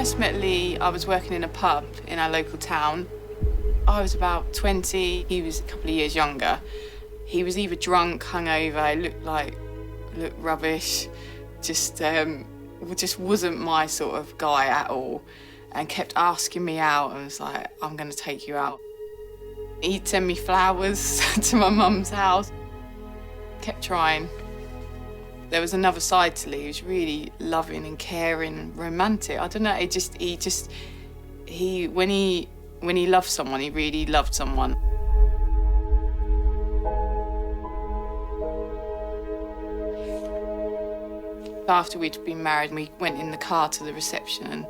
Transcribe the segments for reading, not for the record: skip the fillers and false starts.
first met Lee, I was working in a pub in our local town. I was about 20, he was a couple of years younger. He was either drunk, hungover, looked rubbish, just wasn't my sort of guy at all, and kept asking me out and was like, I'm gonna take you out. He'd send me flowers to my mum's house. Kept trying. There was another side to Lee. He was really loving and caring and romantic. I don't know, when he loved someone, he really loved someone. After we'd been married, we went in the car to the reception and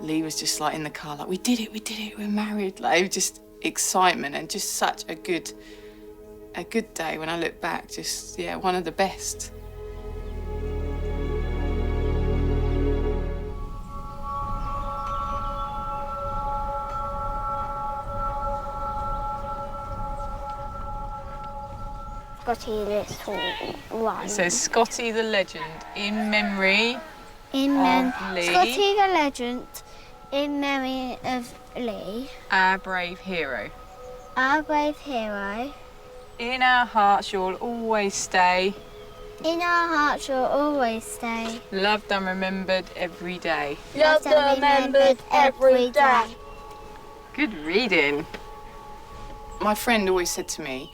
Lee was just like in the car, like, we did it, we're married. Like, it was just excitement and just such a good day when I look back, just, yeah, one of the best. Scotty Little One. It says Scotty the Legend, in memory of Lee. Scotty the Legend, in memory of Lee. Our brave hero. Our brave hero. In our hearts you'll always stay. In our hearts you'll always stay. Loved and remembered every day. Loved and remembered every day. Good reading. My friend always said to me,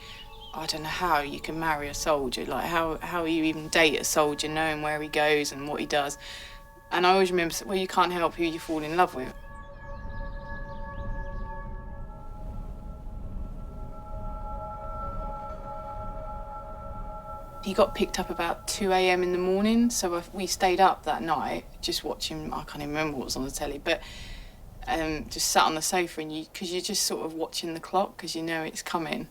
I don't know how you can marry a soldier, like how you even date a soldier knowing where he goes and what he does. And I always remember, well, you can't help who you fall in love with. He got picked up about 2 a.m. in the morning, so we stayed up that night just watching, I can't even remember what was on the telly, but just sat on the sofa and because you're just sort of watching the clock because you know it's coming.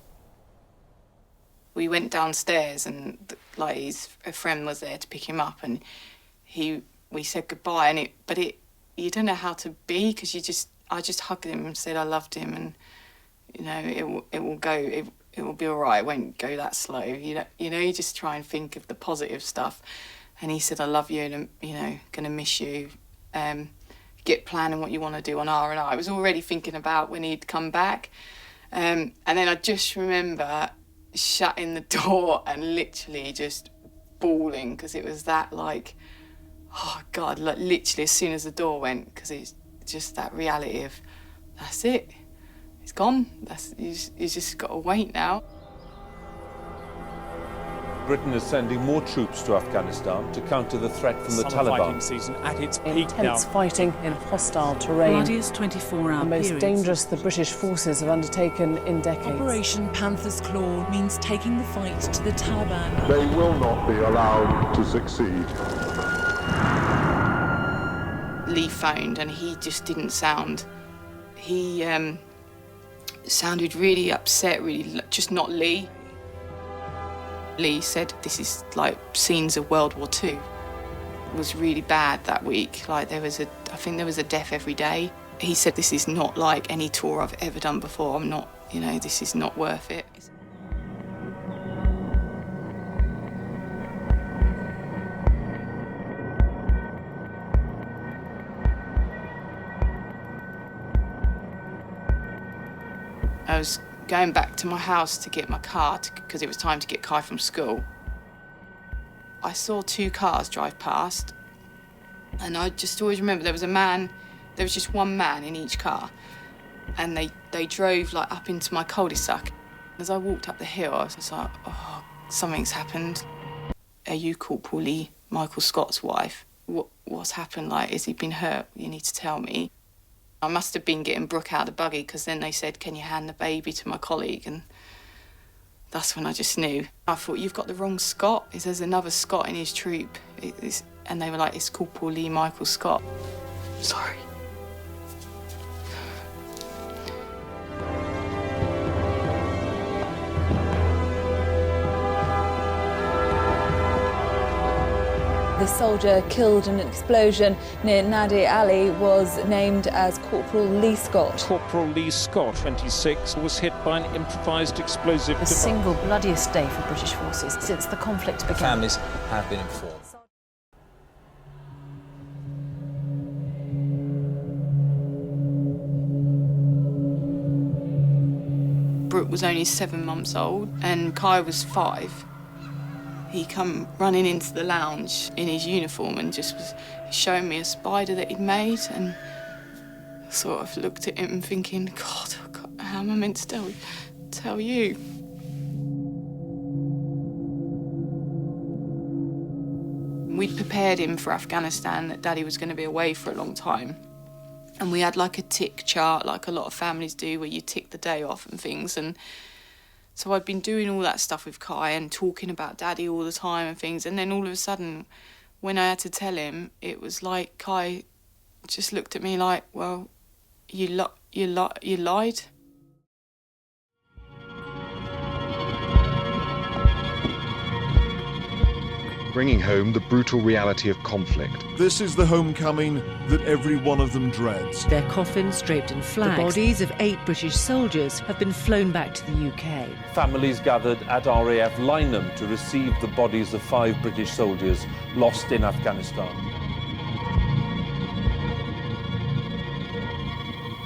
We went downstairs and like a friend was there to pick him up and we said goodbye and you don't know how to be because I just hugged him and said I loved him and you know it will be all right, it won't go that slow, you know you just try and think of the positive stuff. And he said I love you and you know gonna miss you, get planning what you want to do on R&R. I was already thinking about when he'd come back, and then I just remember shutting the door and literally just bawling because it was that like, oh God, like literally as soon as the door went, because it's just that reality of that's it, it's gone, you just got to wait now. Britain is sending more troops to Afghanistan to counter the threat from the Taliban. Fighting season at its peak now. Intense fighting in hostile terrain. Bloodiest 24-hour The most period. dangerous the British forces have undertaken in decades. Operation Panther's Claw means taking the fight to the Taliban. They will not be allowed to succeed. Lee phoned and he just didn't sound. He sounded really upset, really just not Lee. Lee said this is like scenes of World War II. It was really bad that week. Like I think there was a death every day. He said this is not like any tour I've ever done before. I'm not, you know, this is not worth it. I was going back to my house to get my car because it was time to get Kai from school. I saw 2 cars drive past and I just always remember there was just one man in each car and they drove like up into my cul-de-sac. As I walked up the hill, I was just like, oh, something's happened. Are you Corporal Lee, Michael Scott's wife? What's happened? Like, has he been hurt? You need to tell me. I must have been getting Brooke out of the buggy because then they said, can you hand the baby to my colleague? And that's when I just knew. I thought, you've got the wrong Scott. There's another Scott in his troop. And they were like, it's Corporal Lee Michael Scott. Sorry. The soldier killed in an explosion near Nadir Ali was named as Corporal Lee Scott. Corporal Lee Scott, 26, was hit by an improvised explosive The device. single bloodiest day for British forces since the conflict began. Families have been informed. Brooke was only 7 months old and Kai was 5. He come running into the lounge in his uniform and just was showing me a spider that he'd made, and sort of looked at him thinking, God, how am I meant to tell you? We'd prepared him for Afghanistan, that Daddy was going to be away for a long time. And we had like a tick chart, like a lot of families do, where you tick the day off and things. And so I'd been doing all that stuff with Kai and talking about Daddy all the time and things. And then all of a sudden, when I had to tell him, it was like Kai just looked at me like, well, you lied. Bringing home the brutal reality of conflict. This is the homecoming that every one of them dreads. Their coffins draped in flags. The bodies of 8 British soldiers have been flown back to the UK. Families gathered at RAF Lynham to receive the bodies of 5 British soldiers lost in Afghanistan.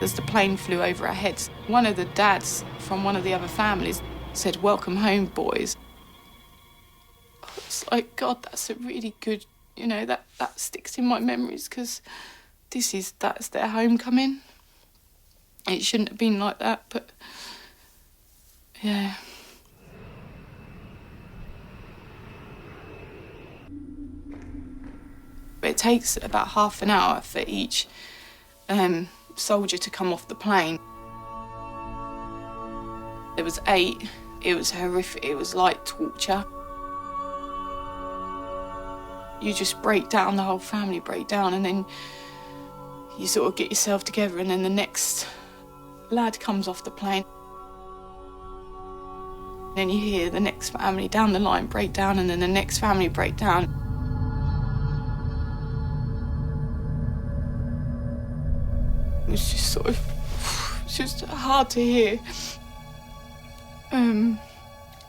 As the plane flew over our heads, one of the dads from one of the other families said, "Welcome home, boys." It's like, God, that's a really good, that sticks in my memories, because that's their homecoming. It shouldn't have been like that, but yeah. It takes about half an hour for each soldier to come off the plane. There was 8. It was horrific. It was like torture. You just break down, the whole family break down, and then you sort of get yourself together, and then the next lad comes off the plane. Then you hear the next family down the line break down, and then the next family break down. It was just sort of, it's just hard to hear,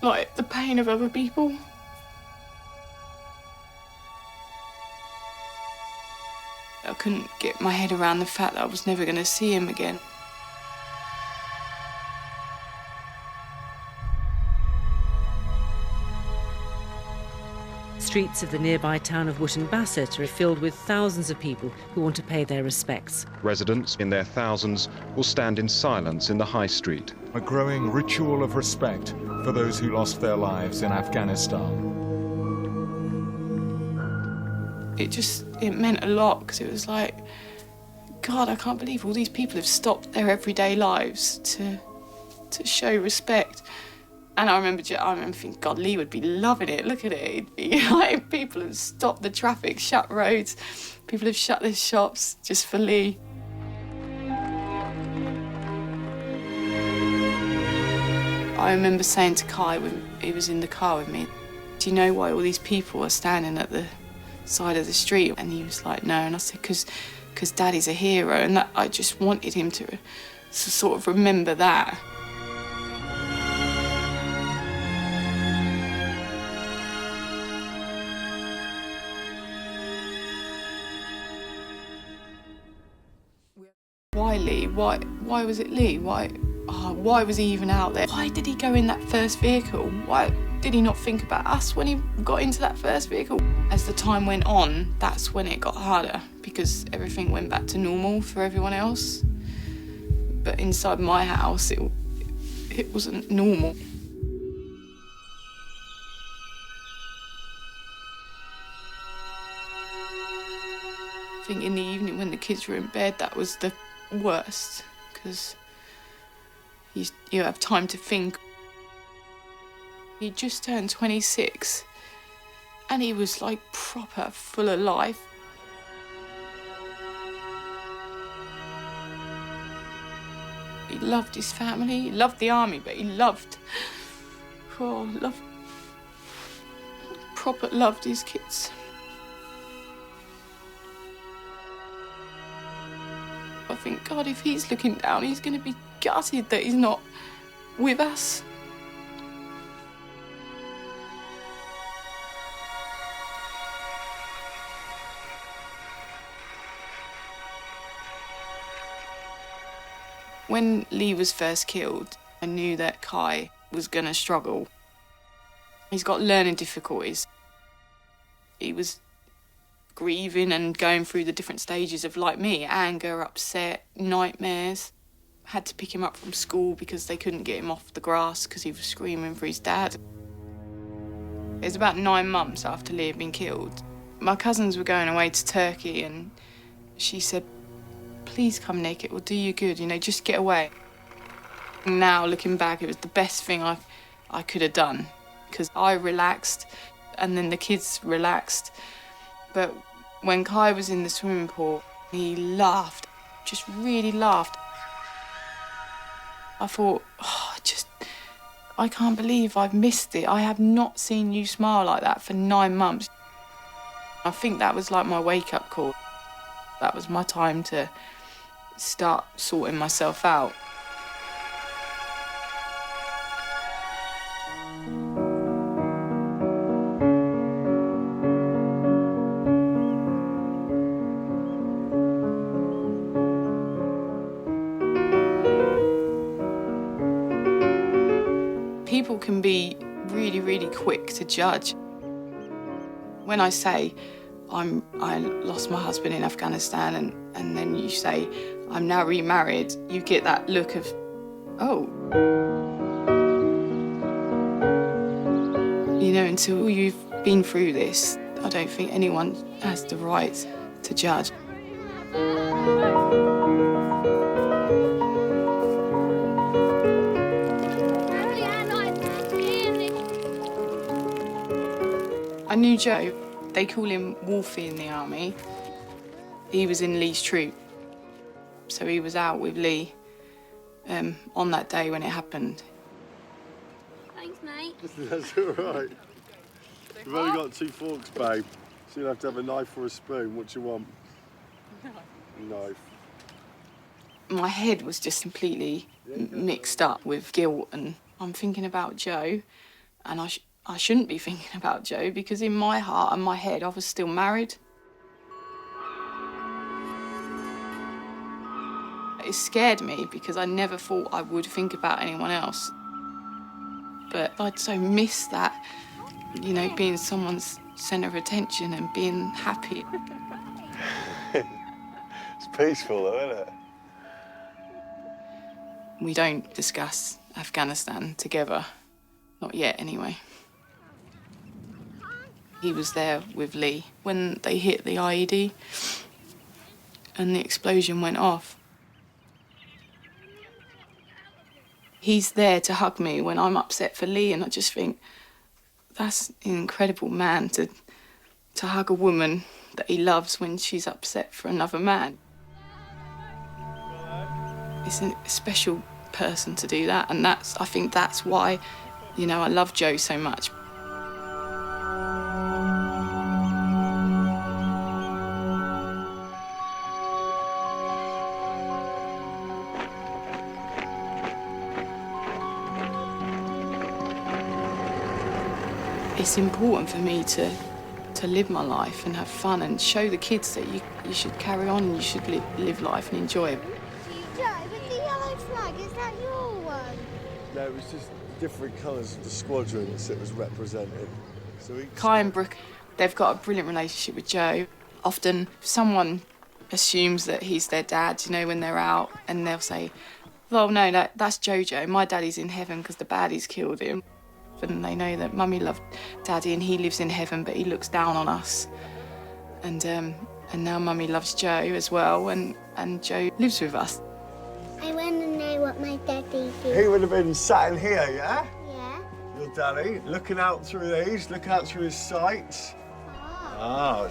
like the pain of other people. I couldn't get my head around the fact that I was never going to see him again. Streets of the nearby town of Wootton Bassett are filled with thousands of people who want to pay their respects. Residents in their thousands will stand in silence in the high street. A growing ritual of respect for those who lost their lives in Afghanistan. It meant a lot, because it was like, God, I can't believe all these people have stopped their everyday lives to show respect. And I remember thinking, God, Lee would be loving it. Look at it. It'd be like, people have stopped the traffic, shut roads. People have shut their shops just for Lee. I remember saying to Kai when he was in the car with me, do you know why all these people are standing at the side of the street? And he was like, no. And I said, because Daddy's a hero. And that, I just wanted him to sort of remember that. Why Lee? Why was it Lee? Why was he even out there? Why did he go in that first vehicle? Why did he not think about us when he got into that first vehicle? As the time went on, that's when it got harder, because everything went back to normal for everyone else. But inside my house, it wasn't normal. I think in the evening when the kids were in bed, that was the worst, because you have time to think. He just turned 26 and he was like proper full of life. He loved his family, he loved the army, but he proper loved his kids. I think, God, if he's looking down, he's going to be gutted that he's not with us. When Lee was first killed, I knew that Kai was going to struggle. He's got learning difficulties. He was grieving and going through the different stages of, like me, anger, upset, nightmares. Had to pick him up from school because they couldn't get him off the grass because he was screaming for his dad. It was about 9 months after Lee had been killed. My cousins were going away to Turkey and she said, please come, Nick, it will do you good, you know, just get away. Now, looking back, it was the best thing I could have done because I relaxed and then the kids relaxed. But when Kai was in the swimming pool, he laughed, just really laughed. I thought, I can't believe I've missed it. I have not seen you smile like that for 9 months. I think that was like my wake-up call. That was my time to start sorting myself out. People can be really, really quick to judge. When I say I lost my husband in Afghanistan and then you say I'm now remarried, you get that look of, oh. You know, until you've been through this, I don't think anyone has the right to judge. I knew Joe. They call him Wolfie in the army. He was in Lee's troop. So he was out with Lee on that day when it happened. Thanks, mate. That's all right. We've only got 2 forks, babe. So you'll have to have a knife or a spoon. What do you want? Knife. My head was just completely mixed up with guilt, and I'm thinking about Joe, and I shouldn't be thinking about Joe because in my heart and my head I was still married. It scared me because I never thought I would think about anyone else. But I'd so miss that, you know, being someone's centre of attention and being happy. It's peaceful though, isn't it? We don't discuss Afghanistan together. Not yet, anyway. He was there with Lee when they hit the IED and the explosion went off. He's there to hug me when I'm upset for Lee, and I just think, that's an incredible man to hug a woman that he loves when she's upset for another man. It's a special person to do that, and I think that's why, you know, I love Joe so much. It's important for me to live my life and have fun and show the kids that you should carry on and you should live life and enjoy it. Joe, with the yellow flag, is that your one? No, it was just different colours of the squadrons that was represented. So Kai and Brooke, they've got a brilliant relationship with Joe. Often someone assumes that he's their dad, you know, when they're out, and they'll say, well, no, that's Jojo. My daddy's in heaven because the baddies killed him. And they know that Mummy loved Daddy and he lives in heaven, but he looks down on us. And now Mummy loves Joe as well, and Joe lives with us. I want to know what my daddy did. he would have been sat in here, yeah? Yeah. Your daddy, looking out through these, looking out through his sights. Ah.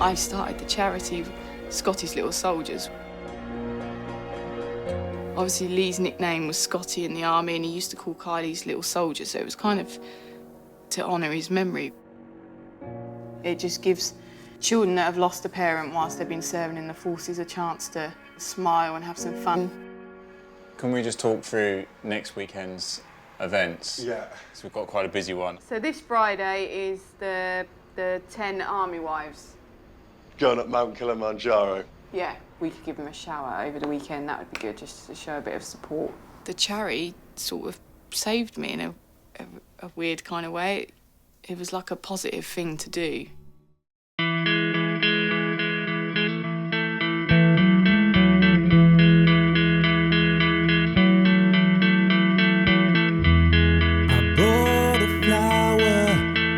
I started the charity Scotty's Little Soldiers. Obviously, Lee's nickname was Scotty in the army, and he used to call Kylie's Little Soldier, so it was kind of to honour his memory. It just gives children that have lost a parent whilst they've been serving in the forces a chance to smile and have some fun. Can we just talk through next weekend's events. Yeah. So we've got quite a busy one. So this Friday is the 10 army wives. Going up Mount Kilimanjaro. Yeah, we could give them a shower over the weekend. That would be good, just to show a bit of support. The charity sort of saved me in a weird kind of way. It was like a positive thing to do.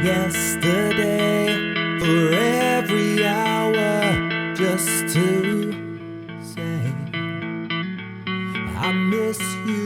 Yesterday, for every hour, just to say I miss you.